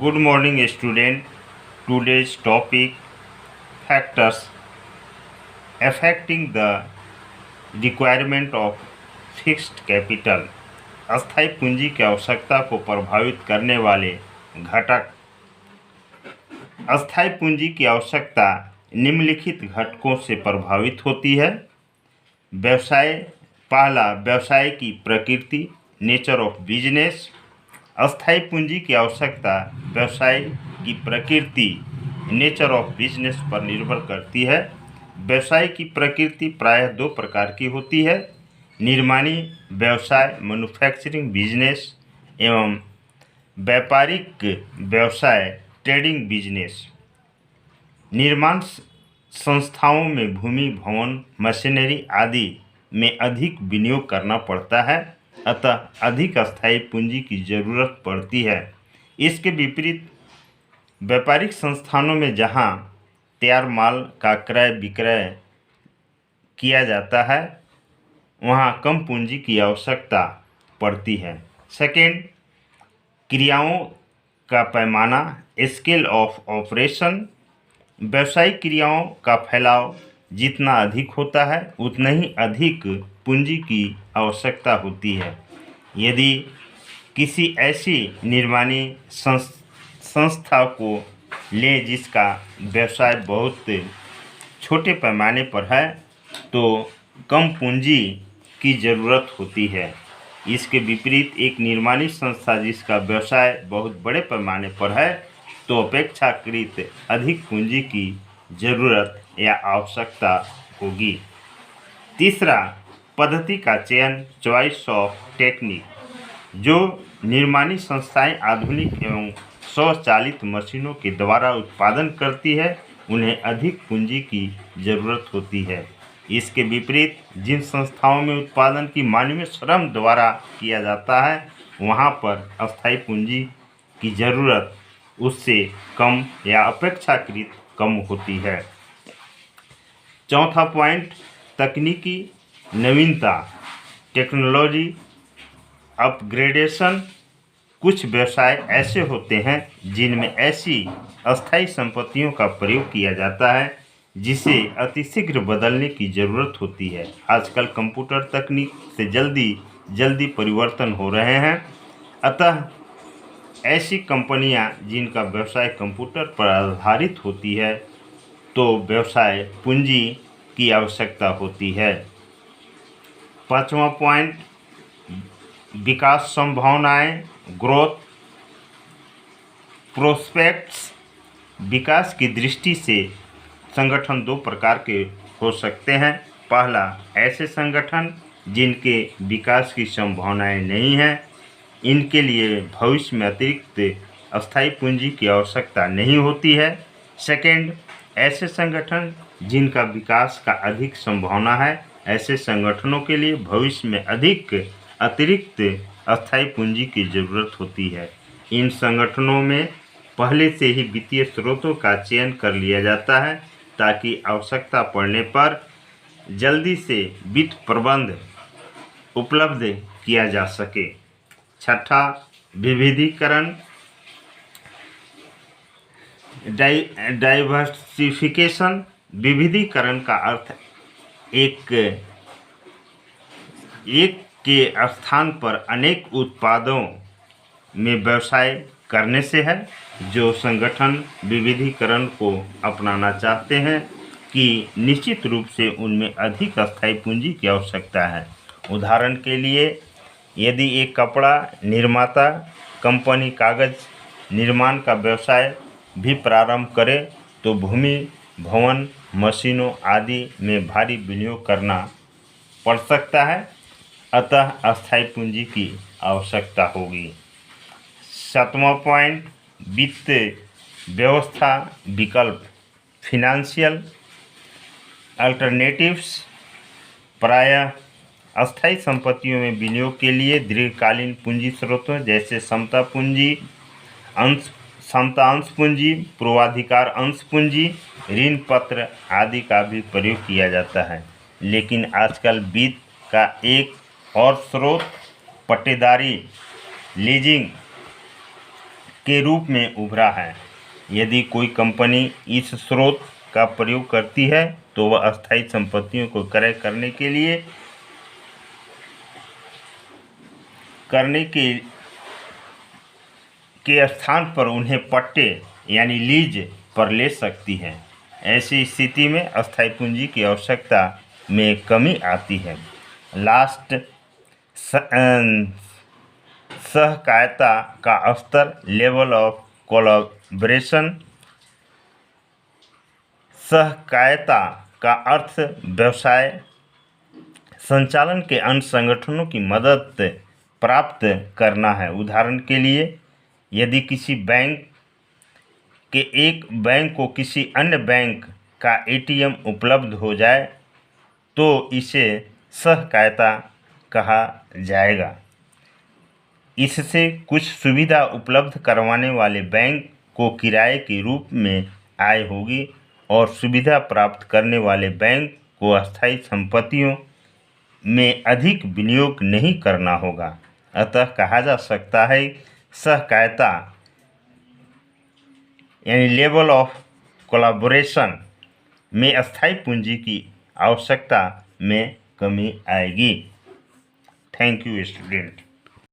Good morning, student. Today's topic: factors affecting the requirement of fixed capital. अस्थायी पूंजी की आवश्यकता को प्रभावित करने वाले घटक। अस्थायी पूंजी की आवश्यकता निम्नलिखित घटकों से प्रभावित होती है। पहला, व्यवसाय की प्रकृति, नेचर ऑफ बिजनेस। अस्थायी पूंजी की आवश्यकता व्यवसाय की प्रकृति, नेचर ऑफ बिजनेस पर निर्भर करती है। व्यवसाय की प्रकृति प्रायः दो प्रकार की होती है: निर्माणी व्यवसाय, मैन्युफैक्चरिंग बिजनेस, एवं व्यापारिक व्यवसाय, ट्रेडिंग बिजनेस। निर्माण संस्थाओं में भूमि, भवन, मशीनरी आदि में अधिक विनियोग करना पड़ता है, अतः अधिक अस्थायी पूंजी की जरूरत पड़ती है। इसके विपरीत व्यापारिक संस्थानों में जहां तैयार माल का क्रय विक्रय किया जाता है, वहां कम पूंजी की आवश्यकता पड़ती है। सेकेंड, क्रियाओं का पैमाना, स्केल ऑफ ऑपरेशन। व्यावसायिक क्रियाओं का फैलाव जितना अधिक होता है, उतना ही अधिक पूंजी की आवश्यकता होती है। यदि किसी ऐसी निर्माणी संस्था को लें जिसका व्यवसाय बहुत छोटे पैमाने पर है, तो कम पूंजी की ज़रूरत होती है। इसके विपरीत एक निर्माणी संस्था जिसका व्यवसाय बहुत बड़े पैमाने पर है, तो अपेक्षाकृत अधिक पूंजी की ज़रूरत या आवश्यकता होगी। तीसरा, पद्धति का चयन, चॉइस ऑफ टेक्निक। जो निर्माणी संस्थाएं आधुनिक एवं स्वचालित मशीनों के द्वारा उत्पादन करती है, उन्हें अधिक पूंजी की ज़रूरत होती है। इसके विपरीत जिन संस्थाओं में उत्पादन की मानवीय श्रम द्वारा किया जाता है, वहां पर अस्थायी पूंजी की ज़रूरत उससे कम या अपेक्षाकृत कम होती है। चौथा पॉइंट, तकनीकी नवीनता, टेक्नोलॉजी अपग्रेडेशन। कुछ व्यवसाय ऐसे होते हैं जिनमें ऐसी अस्थायी संपत्तियों का प्रयोग किया जाता है जिसे अतिशीघ्र बदलने की ज़रूरत होती है। आजकल कंप्यूटर तकनीक से जल्दी परिवर्तन हो रहे हैं, अतः ऐसी कंपनियां जिनका व्यवसाय कंप्यूटर पर आधारित होती है, तो व्यवसाय पूंजी की आवश्यकता होती है। पांचवा पॉइंट, विकास संभावनाएं, ग्रोथ प्रोस्पेक्ट्स। विकास की दृष्टि से संगठन दो प्रकार के हो सकते हैं। पहला, ऐसे संगठन जिनके विकास की संभावनाएं नहीं हैं, इनके लिए भविष्य में अतिरिक्त अस्थायी पूंजी की आवश्यकता नहीं होती है। सेकेंड, ऐसे संगठन जिनका विकास का अधिक संभावना है, ऐसे संगठनों के लिए भविष्य में अधिक अतिरिक्त अस्थायी पूंजी की ज़रूरत होती है। इन संगठनों में पहले से ही वित्तीय स्रोतों का चयन कर लिया जाता है ताकि आवश्यकता पड़ने पर जल्दी से वित्त प्रबंध उपलब्ध किया जा सके। छठा, विविधीकरण, डाइवर्सिफिकेशन। विविधीकरण का अर्थ एक के स्थान पर अनेक उत्पादों में व्यवसाय करने से है। जो संगठन विविधीकरण को अपनाना चाहते हैं कि निश्चित रूप से उनमें अधिक अस्थायी पूंजी की आवश्यकता है। उदाहरण के लिए, यदि एक कपड़ा निर्माता कंपनी कागज निर्माण का व्यवसाय भी प्रारंभ करे, तो भूमि, भवन, मशीनों आदि में भारी विनियोग करना पड़ सकता है, अतः अस्थायी पूंजी की आवश्यकता होगी। सातवां पॉइंट, वित्त व्यवस्था विकल्प, फिनेंशियल अल्टरनेटिव्स। प्रायः अस्थायी संपत्तियों में विनियोग के लिए दीर्घकालीन पूंजी स्रोतों जैसे समता अंश पूंजी, पूर्वाधिकार अंश पूंजी, ऋण पत्र आदि का भी प्रयोग किया जाता है। लेकिन आजकल वित्त का एक और स्रोत पट्टेदारी, लीजिंग के रूप में उभरा है। यदि कोई कंपनी इस स्रोत का प्रयोग करती है तो वह अस्थायी संपत्तियों को क्रय करने के स्थान पर उन्हें पट्टे यानी लीज पर ले सकती है। ऐसी स्थिति में अस्थायी पूंजी की आवश्यकता में कमी आती है। लास्ट, सहकायता का स्तर, लेवल ऑफ कोलैबोरेशन। सहकायता का अर्थ व्यवसाय संचालन के अन्य संगठनों की मदद प्राप्त करना है। उदाहरण के लिए, यदि किसी बैंक के एक बैंक को किसी अन्य बैंक का एटीएम उपलब्ध हो जाए तो इसे सहकायता कहा जाएगा। इससे कुछ सुविधा उपलब्ध करवाने वाले बैंक को किराए के रूप में आय होगी और सुविधा प्राप्त करने वाले बैंक को अस्थायी संपत्तियों में अधिक विनियोग नहीं करना होगा। अतः कहा जा सकता है सहकायता यानी लेवल ऑफ कोलैबोरेशन में अस्थायी पूंजी की आवश्यकता में कमी आएगी। Thank you student.